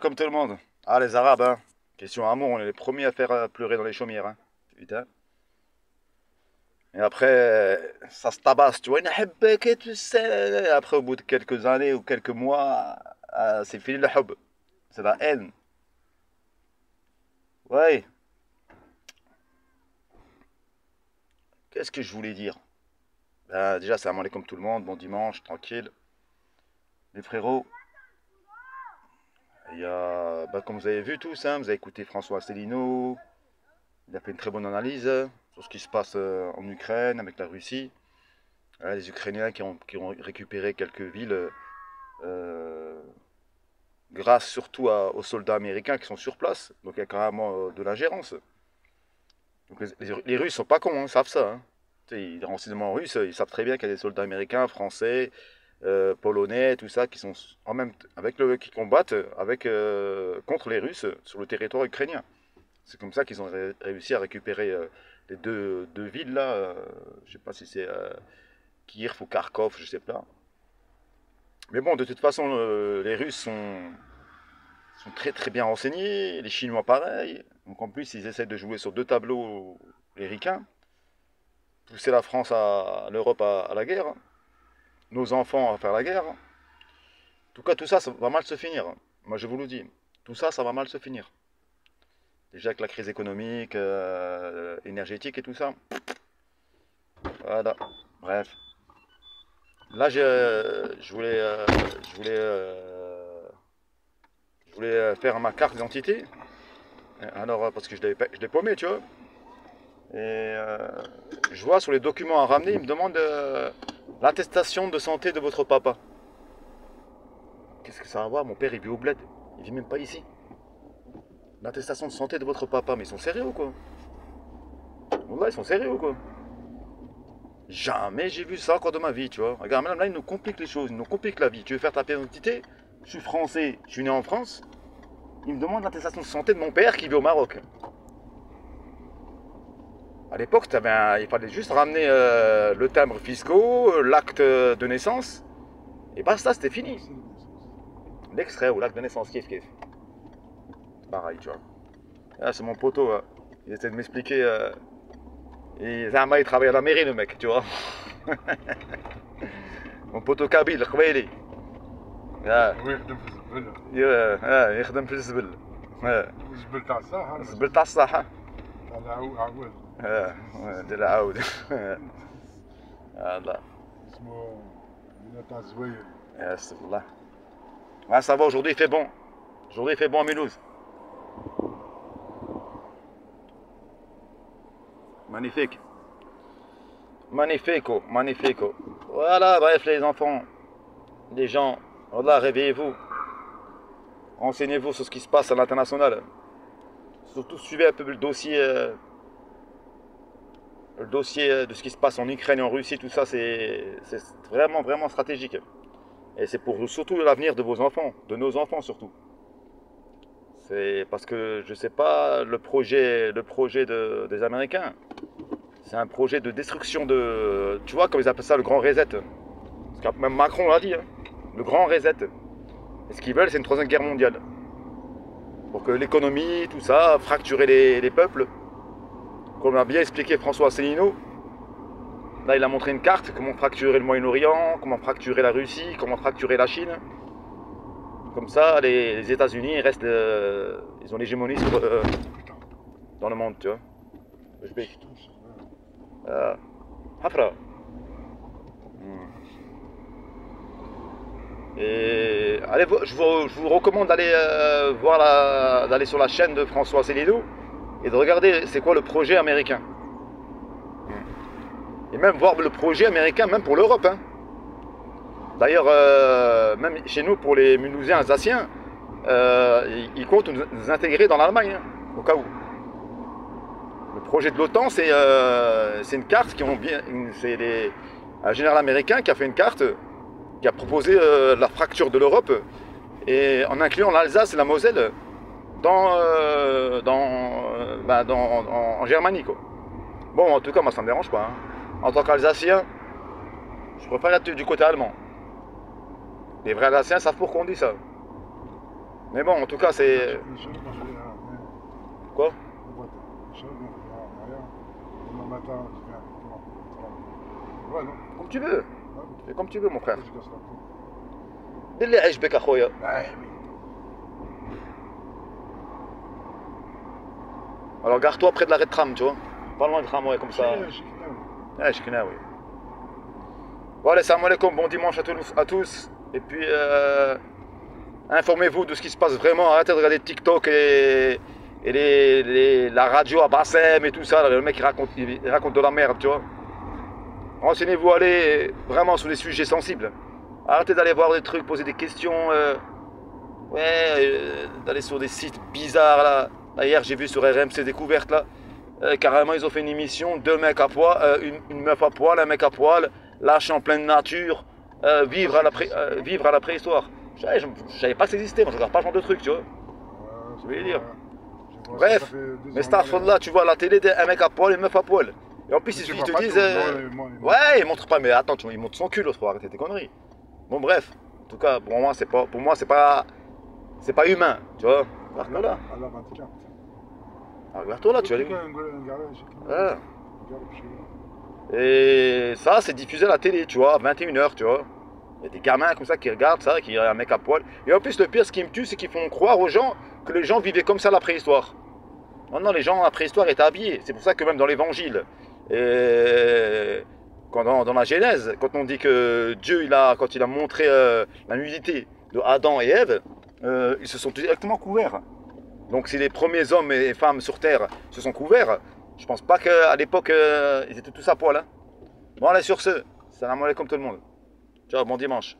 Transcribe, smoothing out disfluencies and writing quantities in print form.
comme tout le monde. Ah, les Arabes, hein. Question amour, on est les premiers à faire pleurer dans les chaumières, hein. Putain. Et après, ça se tabasse, tu vois. Nahbek, tu sais. Et après, au bout de quelques années ou quelques mois, c'est fini le hub. C'est la haine. Ouais. Qu'est-ce que je voulais dire? Ben, déjà, salam alaikum tout le monde. Bon dimanche, tranquille. Les frérots. Il y a, ben, comme vous avez vu tous, hein, vous avez écouté François Asselineau. Il a fait une très bonne analyse sur ce qui se passe en Ukraine avec la Russie. Les Ukrainiens qui ont récupéré quelques villes grâce surtout aux soldats américains qui sont sur place. Donc il y a carrément de l'ingérence. Donc les Russes sont pas cons, hein, ils savent ça. Hein. Les renseignements russes, ils savent très bien qu'il y a des soldats américains, français, polonais, tout ça, qui sont en même qui combattent contre les Russes sur le territoire ukrainien. C'est comme ça qu'ils ont réussi à récupérer les deux villes là. Je sais pas si c'est Kiev ou Kharkov, je sais pas. Mais bon, de toute façon, les Russes sont très très bien renseignés, les Chinois pareil. Donc en plus, ils essaient de jouer sur deux tableaux les ricains. Pousser la France, l'Europe à la guerre. Nos enfants à faire la guerre. En tout cas, tout ça, ça va mal se finir. Moi, je vous le dis. Tout ça, ça va mal se finir. Déjà avec la crise économique, énergétique et tout ça. Voilà. Bref. Là, je voulais faire ma carte d'identité. Alors, parce que je l'ai paumé, tu vois. Et je vois sur les documents à ramener, il me demande l'attestation de santé de votre papa. Qu'est-ce que ça va avoir? Mon père, il vit au bled. Il vit même pas ici. L'attestation de santé de votre papa. Mais ils sont sérieux ou quoi? Wallah, ils sont sérieux ou quoi? Jamais j'ai vu ça encore de ma vie, tu vois. Regarde, même là, ils nous compliquent les choses, ils nous compliquent la vie. Tu veux faire ta pièce d'identité? Je suis français, je suis né en France. Ils me demandent l'attestation de santé de mon père qui vit au Maroc. À l'époque, il fallait juste ramener le timbre fiscal, l'acte de naissance, et basta, c'était fini. L'extrait ou l'acte de naissance, kiff kiff. Pareil, tu vois. Là, c'est mon poteau, hein. Il essaie de m'expliquer. Il travaille à la mairie, le mec, tu vois. Mon poteau Kabyle, Khouaili. ويخدم في الزبل. يخدم في الزبل. الزبل تاع الصحة. الزبل تاع الصحة. تاع عواد. ديال العاود. هذا. اسمه مدينة تاع الزواير. استغفر الله. Ah, ça va, aujourd'hui il fait bon. Aujourd'hui il fait bon à Mulhouse. Magnifique. Magnifico, magnifico. Voilà, bref les enfants, les gens, voilà, réveillez-vous. Renseignez-vous sur ce qui se passe à l'international. Surtout suivez un peu le dossier de ce qui se passe en Ukraine et en Russie, tout ça c'est vraiment vraiment stratégique. Et c'est pour surtout l'avenir de vos enfants, de nos enfants surtout. C'est parce que je sais pas, le projet des Américains, c'est un projet de destruction de, tu vois, comme ils appellent ça, le grand reset. Parce que même Macron l'a dit, hein, le grand reset. Et ce qu'ils veulent, c'est une troisième guerre mondiale. Pour que l'économie, tout ça, fracturer les peuples. Comme a bien expliqué François Asselineau, là il a montré une carte, comment fracturer le Moyen-Orient, comment fracturer la Russie, comment fracturer la Chine. Comme ça, les États-Unis restent, ils ont l'hégémonie dans le monde, tu vois. Hafra. Et allez, je vous recommande d'aller d'aller sur la chaîne de François Asselineau et de regarder c'est quoi le projet américain. Et même voir le projet américain, même pour l'Europe. Hein. D'ailleurs, même chez nous, pour les Mulhousiens alsaciens, ils comptent nous intégrer dans l'Allemagne, hein, au cas où. Le projet de l'OTAN, c'est une carte c'est un général américain qui a fait une carte, qui a proposé la fracture de l'Europe, et en incluant l'Alsace et la Moselle en Germanie, quoi. Bon, en tout cas, moi, ça me dérange pas. Hein. En tant qu'Alsacien, je préfère être du côté allemand. Les vrais Alsaciens savent pourquoi on dit ça. Mais bon, en tout cas, c'est... Quoi? Comme tu veux. Tu fais comme tu veux, mon frère. Billy عيشبك أخويا. Alors garde-toi près de l'arrêt de tram, tu vois. Pas loin du tramway, comme ça. Ouais, je connais, oui. Voilà, salam alaikum, bon dimanche à tous. Et puis, informez-vous de ce qui se passe vraiment. Arrêtez de regarder TikTok et la radio à Bassem et tout ça. Là, le mec il raconte de la merde, tu vois. Renseignez-vous, allez vraiment sur des sujets sensibles. Arrêtez d'aller voir des trucs, poser des questions. D'aller sur des sites bizarres là. Hier, j'ai vu sur RMC Découverte là. Carrément, ils ont fait une émission, deux mecs à poil, une meuf à poil, un mec à poil, lâché en pleine nature, vivre à la préhistoire. Je savais pas que ça existait, moi je regarde pas ce genre de trucs, tu vois. Je veux dire. Bref, mais Starfall, tu vois à la télé un mec à poil et une meuf à poil. Et en plus, ils te disent. Ouais, ils montrent pas, mais attends, ils montrent son cul, l'autre fois, arrêtez tes conneries. Bon, bref, en tout cas, pour moi, c'est pas humain, tu vois. Regarde là. Regarde-toi là, tu vas aller. Et ça, c'est diffusé à la télé, tu vois, à 21h, tu vois. Il y a des gamins comme ça qui regardent ça, qui regardent un mec à poil. Et en plus, le pire, ce qui me tue, c'est qu'ils font croire aux gens que les gens vivaient comme ça à la préhistoire. Non, les gens à la préhistoire étaient habillés. C'est pour ça que même dans l'évangile, et dans la Genèse, quand on dit que Dieu, quand il a montré la nudité de Adam et Ève, ils se sont directement couverts. Donc si les premiers hommes et femmes sur Terre se sont couverts, je pense pas qu'à l'époque, ils étaient tous à poil. Hein. Bon, allez, sur ce, salam alaikum tout le monde. Ciao, bon dimanche.